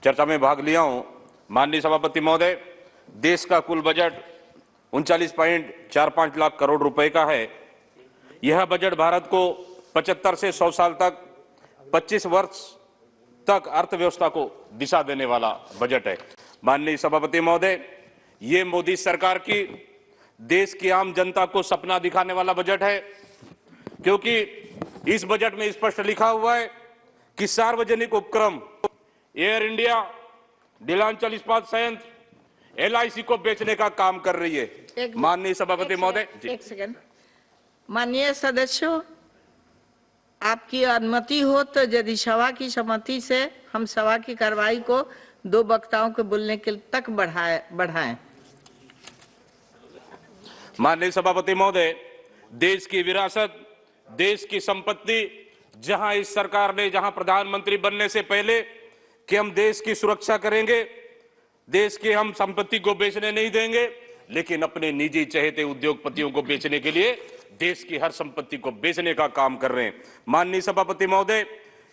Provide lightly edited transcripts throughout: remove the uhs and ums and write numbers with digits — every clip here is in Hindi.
चर्चा में भाग लिया हूं। माननीय सभापति महोदय, देश का कुल बजट 39.45 लाख करोड़ रुपए का है। यह बजट भारत को 75 से 100 साल तक 25 वर्ष तक अर्थव्यवस्था को दिशा देने वाला बजट है। माननीय सभापति महोदय, ये मोदी सरकार की देश की आम जनता को सपना दिखाने वाला बजट है, क्योंकि इस बजट में स्पष्ट लिखा हुआ है कि सार्वजनिक उपक्रम एयर इंडिया, नीलांचल इस्पात संयंत्र, LIC को बेचने का काम कर रही है। माननीय सभापति महोदय, एक सेकंड। माननीय सदस्यों, आपकी अनुमति हो तो यदि सभा की सहमति से हम सभा की कार्रवाई को 2 वक्ताओं के बोलने के तक बढ़ाएं। माननीय सभापति महोदय, देश की विरासत, देश की संपत्ति, जहां इस सरकार ने प्रधानमंत्री बनने से पहले कि हम देश की सुरक्षा करेंगे, देश की हम संपत्ति को बेचने नहीं देंगे, लेकिन अपने निजी चहेते उद्योगपतियों को बेचने के लिए देश की हर संपत्ति को बेचने का काम कर रहे हैं। माननीय सभापति महोदय,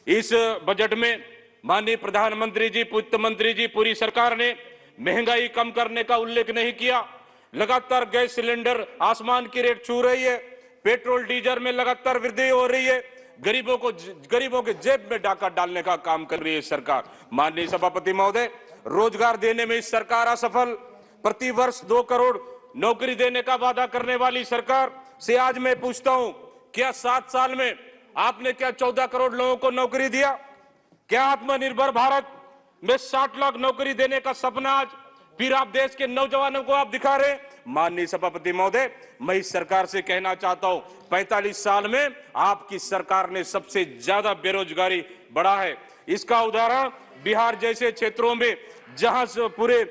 इस बजट में माननीय प्रधानमंत्री जी, वित्त मंत्री जी, पूरी सरकार ने महंगाई कम करने का उल्लेख नहीं किया। लगातार गैस सिलेंडर आसमान की रेट छू रही है, पेट्रोल डीजल में लगातार वृद्धि हो रही है, गरीबों के जेब में डाका डालने का काम कर रही है सरकार। माननीय सभापति महोदय, रोजगार देने में इस सरकार असफल, प्रति वर्ष 2 करोड़ नौकरी देने का वादा करने वाली सरकार से आज मैं पूछता हूं, क्या 7 साल में आपने क्या 14 करोड़ लोगों को नौकरी दिया? क्या आत्मनिर्भर भारत में 60 लाख नौकरी देने का सपना आज फिर आप देश के नौजवानों को आप दिखा रहे? माननीय सभापति महोदय, मैं इस सरकार से कहना चाहता हूं, 45 साल में आपकी सरकार ने सबसे ज्यादा बेरोजगारी बढ़ा है। इसका उदाहरण बिहार जैसे क्षेत्रों में जहां से पूरे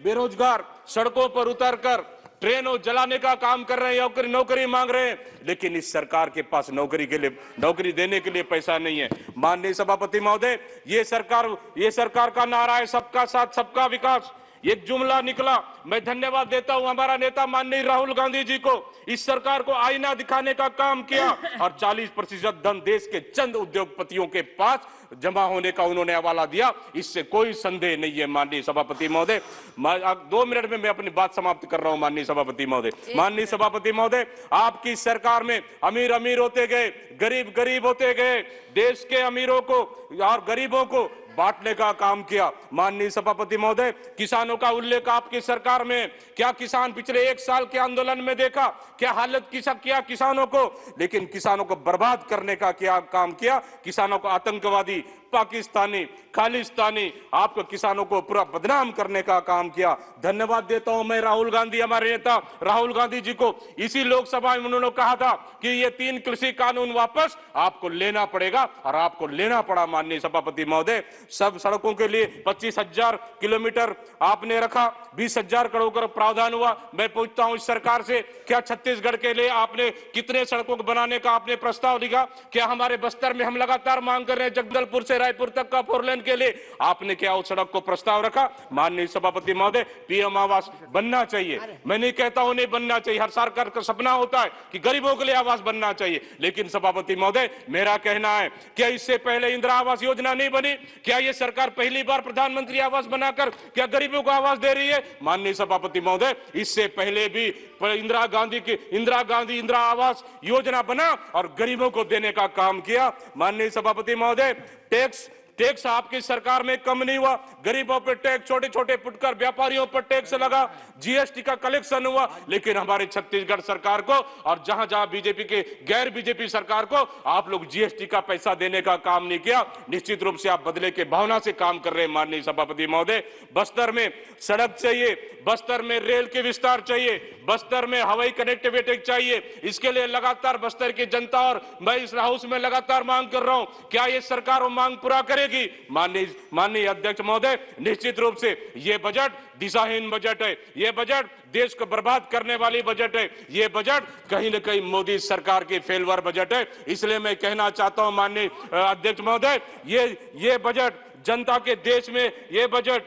बेरोजगार सड़कों पर उतरकर ट्रेनों जलाने का काम कर रहे हैं, नौकरी मांग रहे हैं, लेकिन इस सरकार के पास नौकरी देने के लिए पैसा नहीं है। माननीय सभापति महोदय, ये सरकार का नारा है सबका साथ सबका विकास। एक जुमला निकला, मैं धन्यवाद देता हूं हमारा नेता माननीय राहुल गांधी जी को, इस सरकार को आईना दिखाने का काम किया और 40% धन देश के चंद उद्योगपतियों के पास जमा होने का उन्होंने हवाला दिया, इससे कोई संदेह नहीं है। माननीय सभापति महोदय, 2 मिनट में मैं अपनी बात समाप्त कर रहा हूं। माननीय सभापति महोदय, आपकी सरकार में अमीर अमीर होते गए, गरीब गरीब होते गए, देश के अमीरों को और गरीबों को बांटने का काम किया। माननीय सभापति महोदय, किसानों का उल्लेख आपकी सरकार में, क्या किसान पिछले 1 साल के आंदोलन में देखा क्या हालत किया किसानों को, लेकिन किसानों को बर्बाद करने का क्या काम किया? किसानों को आतंकवादी, पाकिस्तानी, खालिस्तानी, आपको किसानों को पूरा बदनाम करने का काम किया। धन्यवाद देता हूं मैं राहुल गांधी, हमारे नेता राहुल गांधी जी को। इसी लोकसभा में उन्होंने कहा था कि ये 3 कृषि कानून वापस आपको लेना पड़ेगा, और आपको लेना पड़ा। माननीय सभापति महोदय, सब सड़कों के लिए 25,000 किलोमीटर आपने रखा, 20,000 करोड़ का प्रावधान हुआ। मैं पूछता हूं इस सरकार से, क्या छत्तीसगढ़ के लिए आपने कितने सड़कों को बनाने का आपने प्रस्ताव लिखा? क्या हमारे बस्तर में हम लगातार मांग कर रहे हैं जगदलपुर से रायपुर तक का 4 लेन के लिए, आपने क्या उस सड़क को प्रस्ताव रखा? माननीय सभापति महोदय, PM आवास बनना चाहिए। मैं नहीं कहता हूं नहीं बनना चाहिए, हर सरकार का सपना होता है कि गरीबों के लिए आवास बनना चाहिए, लेकिन सभापति महोदय, मेरा कहना है, क्या इससे पहले इंदिरा आवास योजना नहीं बनी? क्या ये सरकार पहली बार प्रधानमंत्री आवास बनाकर क्या गरीबों को आवास दे रही है? माननीय सभापति महोदय, इससे पहले भी इंदिरा आवास योजना बना और गरीबों को देने का काम किया। माननीय सभापति महोदय, टैक्स आपकी सरकार में कम नहीं हुआ, गरीबों पर टैक्स, छोटे छोटे फुटकर व्यापारियों पर टैक्स लगा, GST का कलेक्शन हुआ, लेकिन हमारे छत्तीसगढ़ सरकार को और जहां जहां बीजेपी के गैर बीजेपी सरकार को आप लोग GST का पैसा देने का काम नहीं किया। निश्चित रूप से आप बदले के भावना से काम कर रहे हैं। माननीय सभापति महोदय, बस्तर में सड़क चाहिए, बस्तर में रेल के विस्तार चाहिए, बस्तर में हवाई कनेक्टिविटी चाहिए, इसके लिए लगातार बस्तर की जनता और मैं इस हाउस में लगातार मांग कर रहा हूं, क्या ये सरकार वो मांग पूरा करेगी? माननीय अध्यक्ष महोदय, निश्चित रूप से ये बजट दिशाहीन बजट है, ये बजट देश को बर्बाद करने वाली बजट है, ये बजट कहीं न कहीं मोदी सरकार की फेलवर बजट है। इसलिए मैं कहना चाहता हूं माननीय अध्यक्ष महोदय, ये बजट जनता के देश में, ये बजट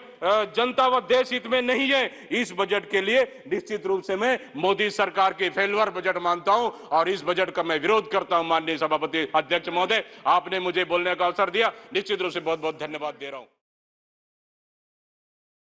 जनता व देश हित में नहीं है। इस बजट के लिए निश्चित रूप से मैं मोदी सरकार के फेलवर बजट मानता हूं और इस बजट का मैं विरोध करता हूं। माननीय सभापति अध्यक्ष महोदय, आपने मुझे बोलने का अवसर दिया, निश्चित रूप से बहुत बहुत धन्यवाद दे रहा हूं।